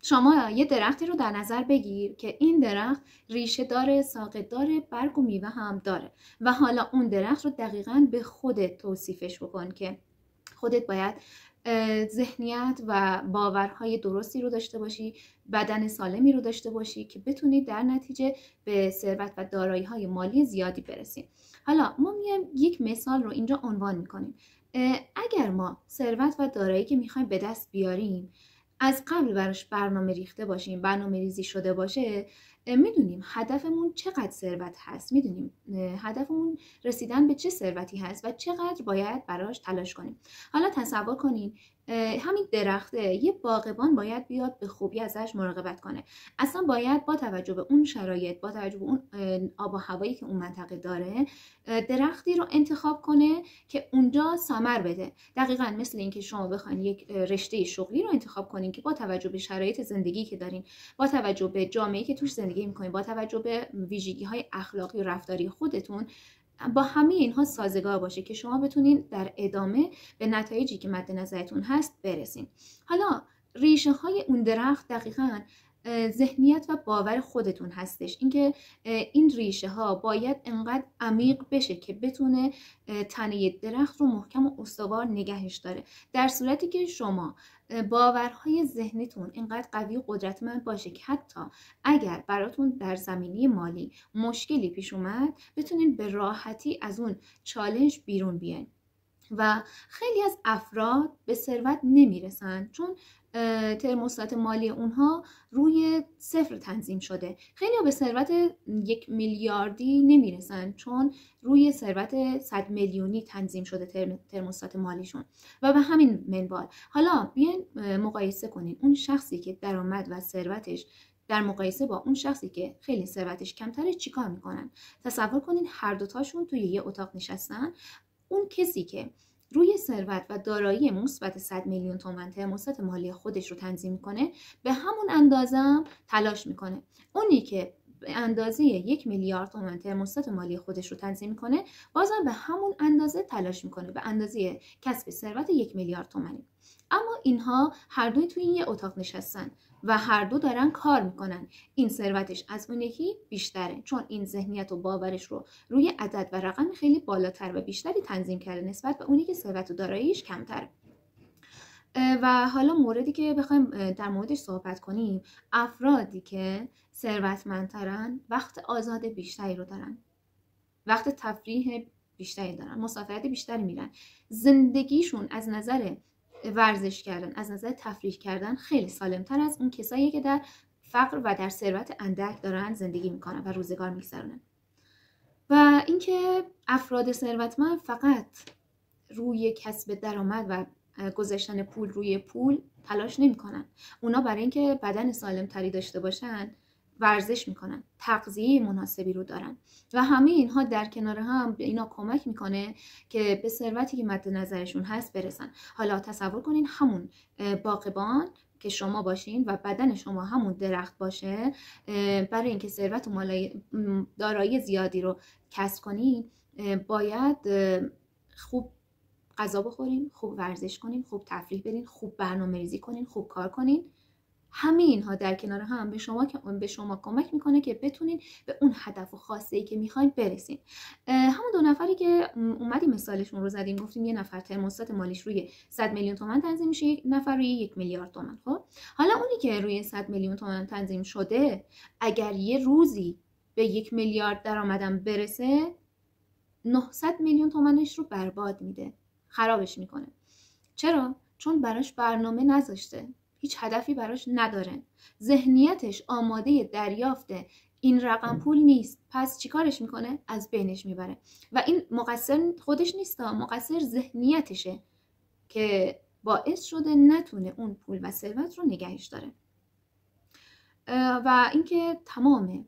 شما یه درختی رو در نظر بگیر که این درخت ریشه داره، ساقه داره، برگ و میوه هم داره و حالا اون درخت رو دقیقاً به خودت توصیفش بکن که خودت باید ذهنیت و باورهای درستی رو داشته باشی، بدن سالمی رو داشته باشی که بتونی در نتیجه به ثروت و دارایی‌های مالی زیادی برسی. حالا ما میایم یک مثال رو اینجا عنوان میکنیم. اگر ما ثروت و دارایی که میخوایم به دست بیاریم از قبل براش برنامه ریخته باشیم، برنامه ریزی شده باشه، میدونیم هدفمون چقدر ثروت هست، میدونیم هدفمون رسیدن به چه ثروتی هست و چقدر باید براش تلاش کنیم. حالا تصور کنین همین درخته، یه باغبان باید بیاد به خوبی ازش مراقبت کنه. اصلا باید با توجه به اون شرایط، با توجه به اون آب و هوایی که اون منطقه داره، درختی رو انتخاب کنه که اونجا ثمر بده. دقیقاً مثل اینکه شما بخواید یک رشته شغلی رو انتخاب کنین که با توجه به شرایط زندگی که دارین، با توجه به جامعه‌ای که توش زندگی می‌کنین، با توجه به ویژگی‌های اخلاقی و رفتاری خودتون، با همه اینها سازگار باشه که شما بتونین در ادامه به نتایجی که مد نظرتون هست برسین. حالا ریشه های اون درخت دقیقاً ذهنیت و باور خودتون هستش. اینکه این ریشه ها باید انقدر عمیق بشه که بتونه تنه درخت رو محکم و استوار نگهش داره. در صورتی که شما باورهای ذهنیتون اینقدر قوی و قدرتمند باشه که حتی اگر براتون در زمینه مالی مشکلی پیش اومد بتونین به راحتی از اون چالش بیرون بیاین. و خیلی از افراد به ثروت نمیرسن چون ترموستات مالی اونها روی صفر تنظیم شده. خیلی ها به ثروت 1 میلیاردی نمیرسن چون روی ثروت 100 میلیونی تنظیم شده ترموستات مالیشون و به همین منوال. حالا بیاین مقایسه کنین اون شخصی که درآمد و ثروتش در مقایسه با اون شخصی که خیلی ثروتش کمتره چیکار میکنن. تصور کنین هر دوتاشون توی یه اتاق نشستن. اون کسی که روی ثروت و دارایی مثبت 100 میلیون تومان ترموستات مالی خودش رو تنظیم میکنه به همون اندازه هم تلاش میکنه. اونی که به اندازه 1 میلیارد تومان ترموستات مالی خودش رو تنظیم میکنه بازم به همون اندازه تلاش میکنه، به اندازه کسب ثروت 1 میلیارد تومانی. اما اینها هر دوی توی یه اتاق نشستن و هر دو دارن کار میکنن. این ثروتش از اون یکی بیشتره چون این ذهنیت و باورش رو روی عدد و رقم خیلی بالاتر و بیشتری تنظیم کرده نسبت به اونی که ثروت و داراییش کمتره. و حالا موردی که بخوایم در موردش صحبت کنیم، افرادی که ثروتمندترن وقت آزاد بیشتری رو دارن، وقت تفریح بیشتری دارن، مسافرت بیشتری میرن. زندگیشون از نظر ورزش کردن، از نظر تفریح کردن خیلی سالمتر از اون کسایی که در فقر و در ثروت اندک دارن زندگی میکنن و روزگار میگذرونن. و اینکه افراد ثروتمند فقط روی کسب درآمد و گذاشتن پول روی پول تلاش نمیکنن. اونا برای اینکه بدن سالمتری داشته باشن ورزش میکنن، تغذیه مناسبی رو دارن و همه اینها در کنار هم به اینا کمک میکنه که به ثروتی که مد نظرشون هست برسن. حالا تصور کنین همون باغبان که شما باشین و بدن شما همون درخت باشه، برای اینکه ثروت و دارایی زیادی رو کسب کنین باید خوب غذا بخورین، خوب ورزش کنین، خوب تفریح برین، خوب برنامه‌ریزی کنین، خوب کار کنین. همه اینها در کنار هم به شما کمک میکنه که بتونین به اون هدف و خواسته ای که میخواین برسین. همون دو نفری که اومدیم مثالشون رو زدیم، گفتیم یه نفر ترموستات مالیش روی 100 میلیون تومان تنظیم میشه، یک نفر روی 1 میلیارد تومان. خب حالا اونی که روی 100 میلیون تومان تنظیم شده اگر یه روزی به 1 میلیارد درآمدم برسه 900 میلیون تومانش رو برباد میده، خرابش میکنه. چرا؟ چون براش برنامه نذاشته، هیچ هدفی براش نداره، ذهنیتش آماده دریافت این رقم پول نیست. پس چیکارش میکنه؟ از بینش میبره. و این مقصر خودش نیست، مقصر ذهنیتشه که باعث شده نتونه اون پول و ثروت رو نگهش داره. و اینکه تمام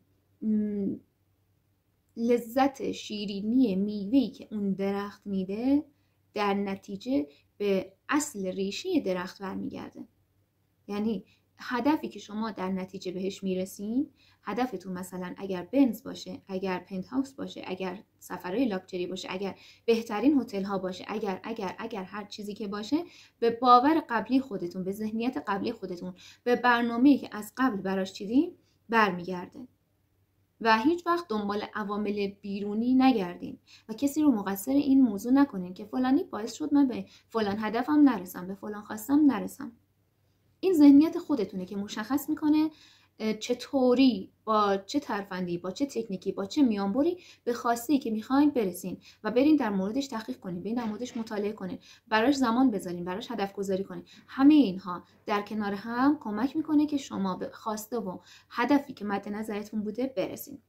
لذت شیرینی میوه‌ای که اون درخت میده در نتیجه به اصل ریشه درخت برمیگرده. یعنی هدفی که شما در نتیجه بهش میرسین، هدفتون مثلا اگر بنز باشه، اگر پنت هاوس باشه، اگر سفرهای لاکچری باشه، اگر بهترین هتل ها باشه، اگر هر چیزی که باشه، به باور قبلی خودتون، به ذهنیت قبلی خودتون، به برنامه‌ای که از قبل براش چیدین برمیگرده. و هیچ وقت دنبال عوامل بیرونی نگردین و کسی رو مقصر این موضوع نکنین که فلانی باعث شد من به فلان هدفم نرسم، به فلان خواستم نرسم. این ذهنیت خودتونه که مشخص میکنه چطوری، با چه ترفندی، با چه تکنیکی، با چه میانبری به خواسته‌ای که میخواین برسین و برین در موردش تحقیق کنین، برین در موردش مطالعه کنین، براش زمان بذارین، براش هدف گذاری کنین. همه اینها در کنار هم کمک میکنه که شما به خواسته و هدفی که مد نظرتون بوده برسین.